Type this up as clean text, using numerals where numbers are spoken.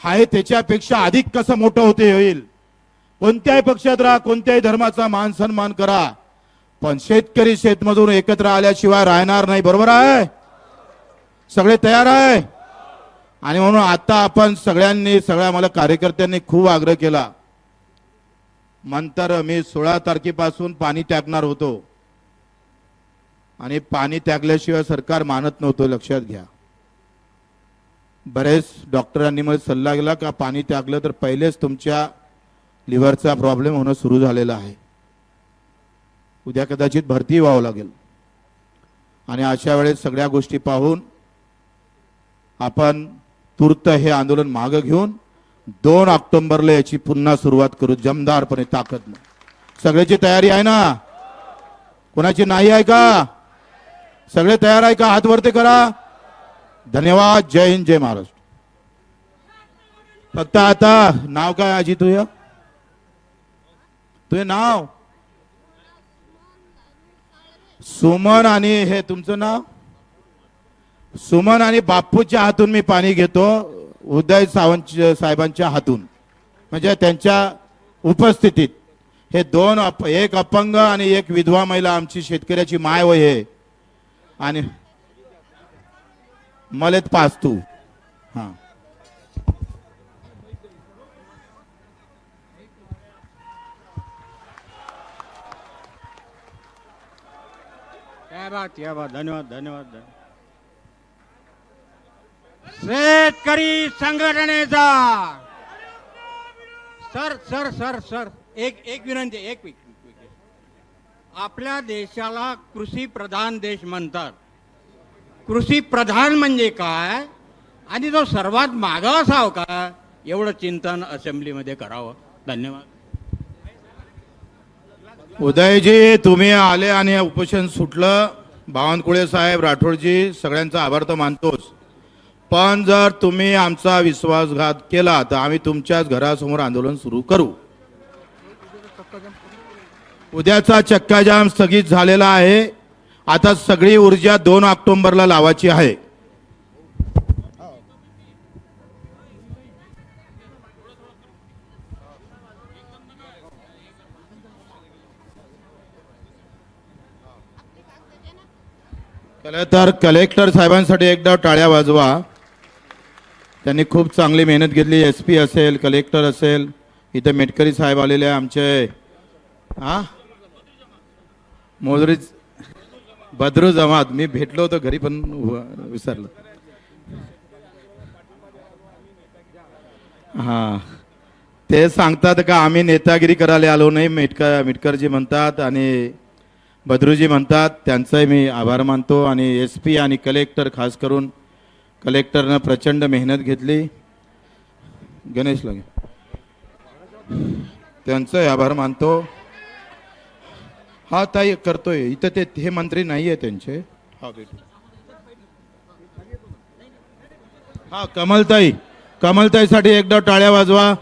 आहे त्याच्यापेक्षा अधिक कसं मोठं होते होईल. कोणत्याही पक्षात राहा, कोणत्याही धर्माचा मान सन्मान करा, पण शेतकरी शेतमजूर एकत्र आल्याशिवाय राहणार नाही. बरोबर आहे? सगळे तयार आहे? आणि म्हणून आता आपण सगळ्यांनी, सगळ्या मला कार्यकर्त्यांनी खूप आग्रह केला. नंतर मी 16 तारखेपासून पाणी टाकणार होतो आणि पाणी टाकल्याशिवाय सरकार मानत नव्हतं. लक्षात घ्या. बरेच डॉक्टरांनी मला सल्ला दिला का पाणी टाकलं तर पहिलेच तुमच्या लिव्हरचा प्रॉब्लेम होणं सुरू झालेला आहे. उद्या कदाचित भरती व्हावं लागेल. आणि अशा वेळेस सगळ्या गोष्टी पाहून आपण तूर्त हे आंदोलन मागे घेऊन 2 ऑक्टोबरला याची पुन्हा सुरुवात करू जमदारपणे, ताकदने. सगळ्याची तयारी आहे ना? कोणाची नाही आहे का? सगळे तयार आहे का? हात वरती करा. धन्यवाद. जय हिंद, जय महाराष्ट्र. फक्त आता नाव काय आजी तुझं? तुझे नाव सुमन आणि हे तुमचं नाव? सुमन आणि बापूच्या हातून मी पाणी घेतो, उदय सावंत साहेबांच्या हातून, म्हणजे त्यांच्या उपस्थितीत. हे 2, एक अपंग आणि एक विधवा महिला, आमची शेतकऱ्याची माय वय आहे. आणि मलेत पास तू. हा, क्या बात. धन्यवाद धन्यवाद. शेतकरी संघटनेचा सर सर सर सर एक विनंती. आपल्या देशाला कृषी प्रधान देश म्हणतात. कृषी प्रधान म्हणजे काय आणि तो सर्वात मागं असावं का, एवढं चिंतन असेंब्लीमध्ये करावं. धन्यवाद. उदयजी तुम्ही आले आणि उपोषण सुटलं. बावनकुळे साहेब, राठोडजी, सगळ्यांचा आभार तर मानतोच, पण जर तुम्ही आमचा विश्वासघात केला तर आम्ही तुमच्याच घरासमोर आंदोलन सुरू करू. उद्याचा चक्काजाम स्थगित झालेला आहे. आता सगळी ऊर्जा 2 ऑक्टोबरला लावायची आहे. तर कलेक्टर साहेबांसाठी एकदा टाळ्या वाजवा. त्यांनी खूप चांगली मेहनत घेतली. SP असेल, कलेक्टर असेल, इथे मेटकरी साहेब आलेले आहे आमचे. मोजरी बद्रू जमात, मी भेटलो होतो घरी पण विसरलो. हा, ते सांगतात का आम्ही नेतागिरी करायला आलो नाही. मेटकरजी म्हणतात आणि बद्रूजी म्हणतात. त्यांचाही मी आभार मानतो. आणि SP आणि कलेक्टर, खास करून कलेक्टरनं प्रचंड मेहनत घेतली. गणेश लगे त्यांचाही आभार मानतो. हा ताई करतोय इथं. ते हे मंत्री नाही आहे त्यांचे. हा भेटू. हा, कमलताईसाठी एकदा टाळ्या वाजवा.